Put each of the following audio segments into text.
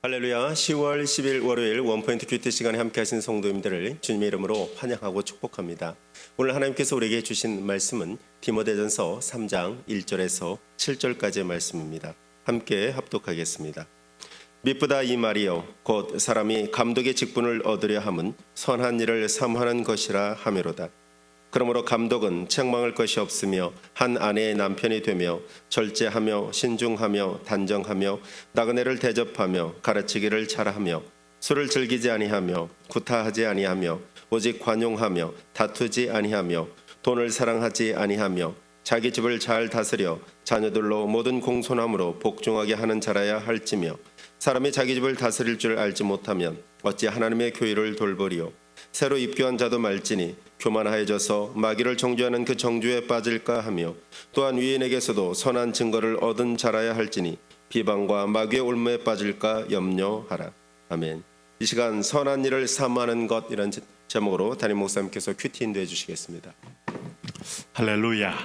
할렐루야. 10월 10일 월요일 원포인트 큐티 시간에 함께 하신 성도님들을 주님의 이름으로 환영하고 축복합니다. 오늘 하나님께서 우리에게 주신 말씀은 디모데전서 3장 1절에서 7절까지의 말씀입니다. 함께 합독하겠습니다. 미쁘다 이 말이요 곧 사람이 감독의 직분을 얻으려 함은 선한 일을 사모하는 것이라 하매로다. 그러므로 감독은 책망할 것이 없으며 한 아내의 남편이 되며 절제하며 신중하며 단정하며 나그네를 대접하며 가르치기를 잘하며 술을 즐기지 아니하며 구타하지 아니하며 오직 관용하며 다투지 아니하며 돈을 사랑하지 아니하며 자기 집을 잘 다스려 자녀들로 모든 공손함으로 복종하게 하는 자라야 할지며 사람이 자기 집을 다스릴 줄 알지 못하면 어찌 하나님의 교회를 돌보리요. 새로 입교한 자도 말지니 교만하여져서 마귀를 정죄하는 그 정죄에 빠질까 하며 또한 위인에게서도 선한 증거를 얻은 자라야 할지니 비방과 마귀의 올무에 빠질까 염려하라. 아멘. 이 시간 선한 일을 사모하는 것 이런 제목으로 담임 목사님께서 큐티 인도해 주시겠습니다. 할렐루야.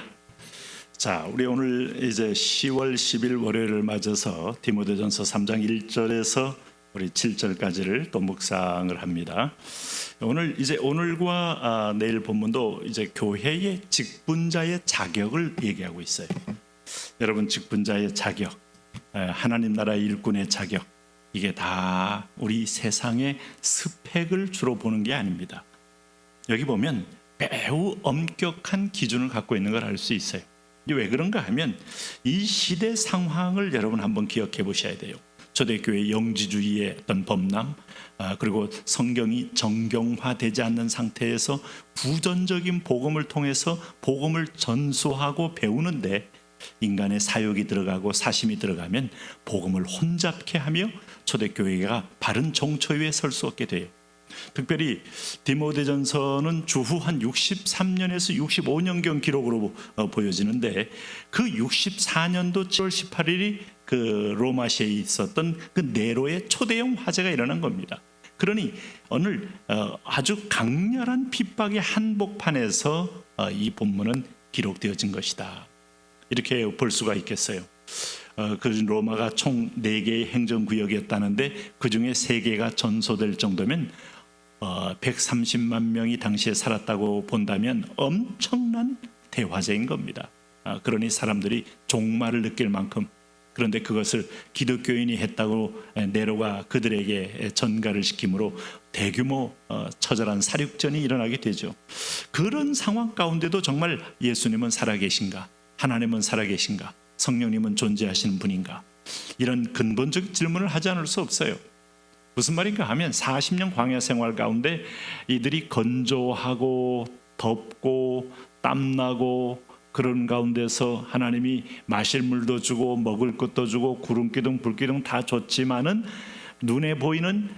자, 우리 오늘 이제 10월 10일 월요일을 맞아서 디모데전서 3장 1절에서 우리 7절까지를 또 묵상을 합니다. 오늘과 내일 본문도 이제 교회의 직분자의 자격을 얘기하고 있어요. 여러분, 직분자의 자격, 하나님 나라의 일꾼의 자격, 이게 다 우리 세상의 스펙을 주로 보는 게 아닙니다. 여기 보면 매우 엄격한 기준을 갖고 있는 걸 알 수 있어요. 왜 그런가 하면 이 시대 상황을 여러분 한번 기억해 보셔야 돼요. 초대교회 영지주의의 어떤 범람, 그리고 성경이 정경화되지 않는 상태에서 부전적인 복음을 통해서 복음을 전수하고 배우는데 인간의 사욕이 들어가고 사심이 들어가면 복음을 혼잡케 하며 초대교회가 바른 정처 위에 설 수 없게 돼요. 특별히 디모데전서는 주후 한 63년에서 65년경 기록으로 보여지는데 그 64년도 7월 18일이 그 로마시에 있었던 그 네로의 초대형 화재가 일어난 겁니다. 그러니 오늘 아주 강렬한 핍박의 한복판에서 이 본문은 기록되어진 것이다. 이렇게 볼 수가 있겠어요. 그 로마가 총 4개의 행정구역이었다는데 그중에 3개가 전소될 정도면 130만 명이 당시에 살았다고 본다면 엄청난 대화제인 겁니다. 그러니 사람들이 종말을 느낄 만큼, 그런데 그것을 기독교인이 했다고 네로가 그들에게 전가를 시킴으로 대규모 처절한 살육전이 일어나게 되죠. 그런 상황 가운데도 정말 예수님은 살아계신가? 하나님은 살아계신가? 성령님은 존재하시는 분인가? 이런 근본적 질문을 하지 않을 수 없어요. 무슨 말인가 하면 40년 광야 생활 가운데 이들이 건조하고 덥고 땀나고 그런 가운데서 하나님이 마실 물도 주고 먹을 것도 주고 구름기둥 불기둥 다 줬지만은 눈에 보이는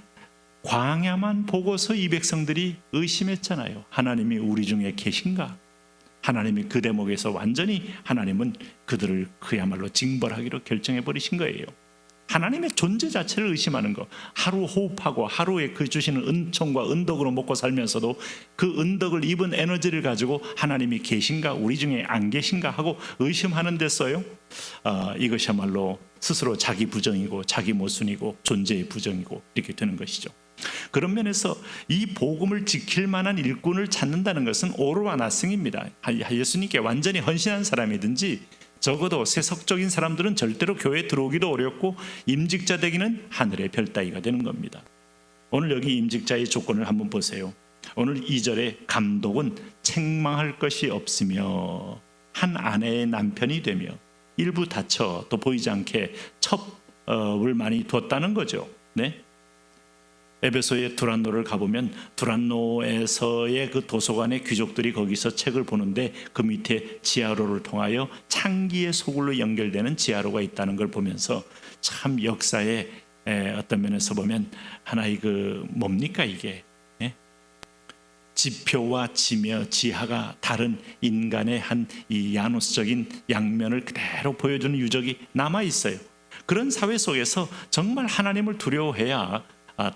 광야만 보고서 이 백성들이 의심했잖아요. 하나님이 우리 중에 계신가? 하나님이 그 대목에서 완전히 하나님은 그들을 그야말로 징벌하기로 결정해 버리신 거예요. 하나님의 존재 자체를 의심하는 거, 하루 호흡하고 하루에 그 주시는 은총과 은덕으로 먹고 살면서도 그 은덕을 입은 에너지를 가지고 하나님이 계신가, 우리 중에 안 계신가 하고 의심하는 데 써요. 이것이야말로 스스로 자기 부정이고 자기 모순이고 존재의 부정이고 이렇게 되는 것이죠. 그런 면에서 이 복음을 지킬 만한 일꾼을 찾는다는 것은 오르와 나승입니다. 예수님께 완전히 헌신한 사람이든지 적어도 세속적인 사람들은 절대로 교회에 들어오기도 어렵고 임직자 되기는 하늘의 별 따기가 되는 겁니다. 오늘 여기 임직자의 조건을 한번 보세요. 오늘 2절에 감독은 책망할 것이 없으며 한 아내의 남편이 되며 일부 다쳐 또 보이지 않게 첩을 많이 뒀다는 거죠. 네? 에베소의 두란노를 가보면 두란노에서의 그 도서관의 귀족들이 거기서 책을 보는데 그 밑에 지하로를 통하여 창기의 소굴로 연결되는 지하로가 있다는 걸 보면서 참 역사의 어떤 면에서 보면 하나의 그 뭡니까 이게 지표와 지하가 다른 인간의 한 이 야누스적인 양면을 그대로 보여주는 유적이 남아 있어요. 그런 사회 속에서 정말 하나님을 두려워해야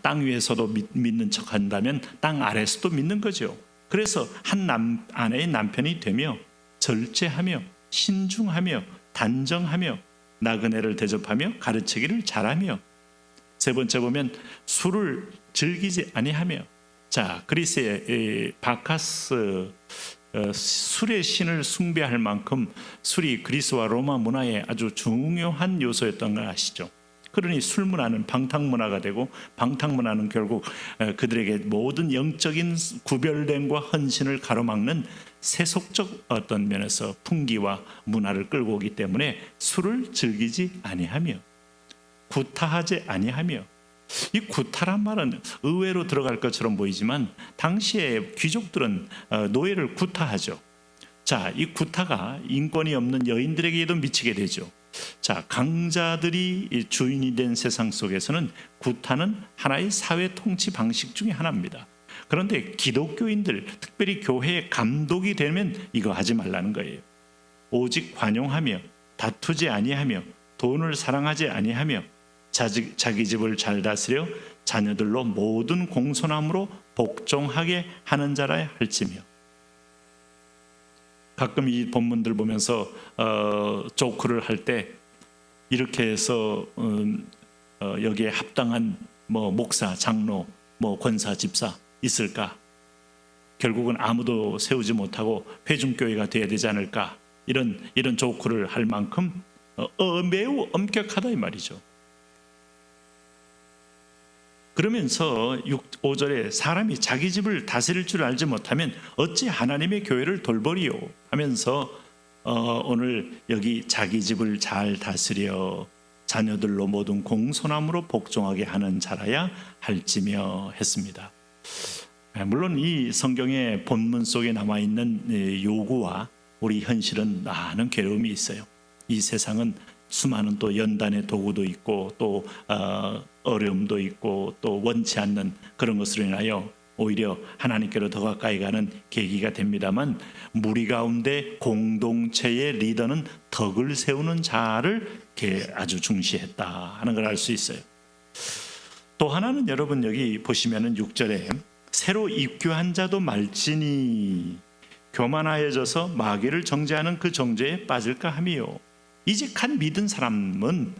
땅 위에서도 믿는 척한다면 땅 아래에서도 믿는 거죠. 그래서 한 아내의 남편이 되며 절제하며 신중하며 단정하며 나그네를 대접하며 가르치기를 잘하며 세 번째 보면 술을 즐기지 아니하며. 자, 그리스의 바카스 술의 신을 숭배할 만큼 술이 그리스와 로마 문화의 아주 중요한 요소였던 걸 아시죠? 그러니 술 문화는 방탕 문화가 되고, 방탕 문화는 결국 그들에게 모든 영적인 구별됨과 헌신을 가로막는 세속적 어떤 면에서 풍기와 문화를 끌고 오기 때문에 술을 즐기지 아니하며 구타하지 아니하며. 이 구타란 말은 의외로 들어갈 것처럼 보이지만 당시에 귀족들은 노예를 구타하죠. 자, 이 구타가 인권이 없는 여인들에게도 미치게 되죠. 자, 강자들이 주인이 된 세상 속에서는 구타는 하나의 사회 통치 방식 중에 하나입니다. 그런데 기독교인들, 특별히 교회의 감독이 되면 이거 하지 말라는 거예요. 오직 관용하며 다투지 아니하며 돈을 사랑하지 아니하며 자기 집을 잘 다스려 자녀들로 모든 공손함으로 복종하게 하는 자라 할지며. 가끔 이 본문들 보면서 조크를 할 때 이렇게 해서 여기에 합당한 뭐 목사, 장로, 뭐 권사, 집사 있을까? 결국은 아무도 세우지 못하고 회중교회가 돼야 되지 않을까? 이런 조크를 할 만큼 매우 엄격하다 이 말이죠. 그러면서 5절에 사람이 자기 집을 다스릴 줄 알지 못하면 어찌 하나님의 교회를 돌보리요 하면서 오늘 여기 자기 집을 잘 다스려 자녀들로 모든 공손함으로 복종하게 하는 자라야 할지며 했습니다. 물론 이 성경의 본문 속에 남아있는 요구와 우리 현실은 많은 괴로움이 있어요. 이 세상은 수많은 또 연단의 도구도 있고 또 어려움도 있고 또 원치 않는 그런 것으로 인하여 오히려 하나님께로 더 가까이 가는 계기가 됩니다만, 무리 가운데 공동체의 리더는 덕을 세우는 자를 아주 중시했다 하는 걸 알 수 있어요. 또 하나는 여러분 여기 보시면은 6절에 새로 입교한 자도 말지니 교만하여져서 마귀를 정죄하는 그 정죄에 빠질까 하미요. 이직한 믿은 사람은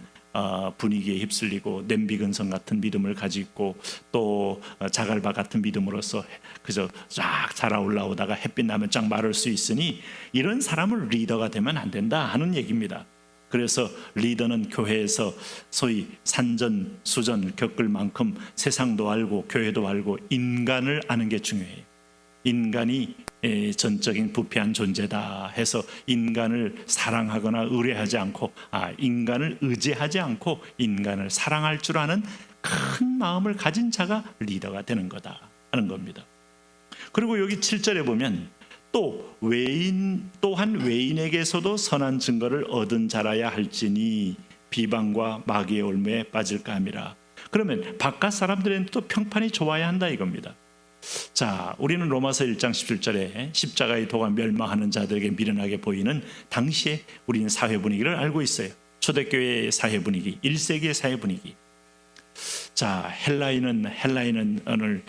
분위기에 휩쓸리고 냄비근성 같은 믿음을 가지고 있고 또 자갈바 같은 믿음으로서 그저 쫙 자라 올라오다가 햇빛 나면 쫙 마를 수 있으니 이런 사람을 리더가 되면 안 된다 하는 얘기입니다. 그래서 리더는 교회에서 소위 산전수전 겪을 만큼 세상도 알고 교회도 알고 인간을 아는 게 중요해요. 인간이 전적인 부패한 존재다 해서 인간을 사랑하거나 의뢰하지 않고 인간을 의지하지 않고 인간을 사랑할 줄 아는 큰 마음을 가진 자가 리더가 되는 거다 하는 겁니다. 그리고 여기 7절에 보면 또한 외인에게서도 선한 증거를 얻은 자라야 할지니 비방과 마귀의 올무에 빠질까 함이라. 그러면 바깥 사람들에게는 또 평판이 좋아야 한다 이겁니다. 자, 우리는 로마서 1장 17절에 십자가의 도가 멸망하는 자들에게 미련하게 보이는 당시에 우리는 사회 분위기를 알고 있어요. 초대교회의 사회 분위기, 1세기의 사회 분위기. 자, 헬라인은 오늘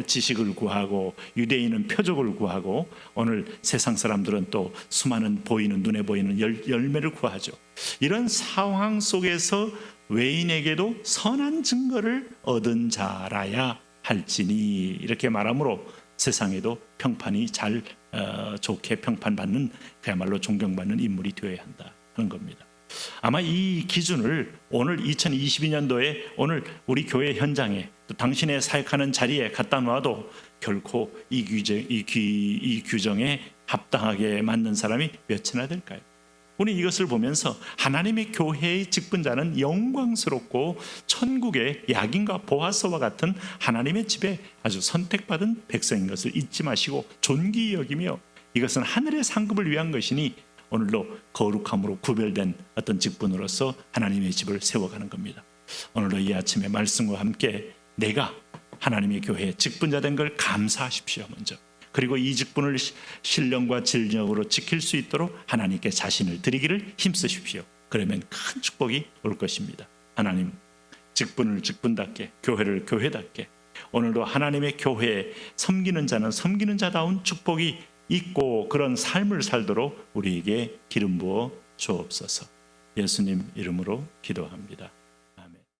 지식을 구하고 유대인은 표적을 구하고 오늘 세상 사람들은 또 수많은 눈에 보이는 열매를 구하죠. 이런 상황 속에서 외인에게도 선한 증거를 얻은 자라야 할지니 이렇게 말함으로 세상에도 평판이 좋게 평판받는 그야말로 존경받는 인물이 되어야 한다 하는 겁니다. 아마 이 기준을 오늘 2022년도에 오늘 우리 교회 현장에 또 당신의 사역하는 자리에 갖다 놔도 결코 이 규정에 합당하게 맞는 사람이 몇이나 될까요? 우리 이것을 보면서 하나님의 교회의 직분자는 영광스럽고 천국의 야긴과 보아서와 같은 하나님의 집에 아주 선택받은 백성인 것을 잊지 마시고 존귀히 여기며 이것은 하늘의 상급을 위한 것이니 오늘도 거룩함으로 구별된 어떤 직분으로서 하나님의 집을 세워가는 겁니다. 오늘도 이 아침에 말씀과 함께 내가 하나님의 교회의 직분자 된 걸 감사하십시오. 먼저 그리고 이 직분을 신령과 진정으로 지킬 수 있도록 하나님께 자신을 드리기를 힘쓰십시오. 그러면 큰 축복이 올 것입니다. 하나님, 직분을 직분답게, 교회를 교회답게 오늘도 하나님의 교회에 섬기는 자는 섬기는 자다운 축복이 있고 그런 삶을 살도록 우리에게 기름 부어 주옵소서. 예수님 이름으로 기도합니다.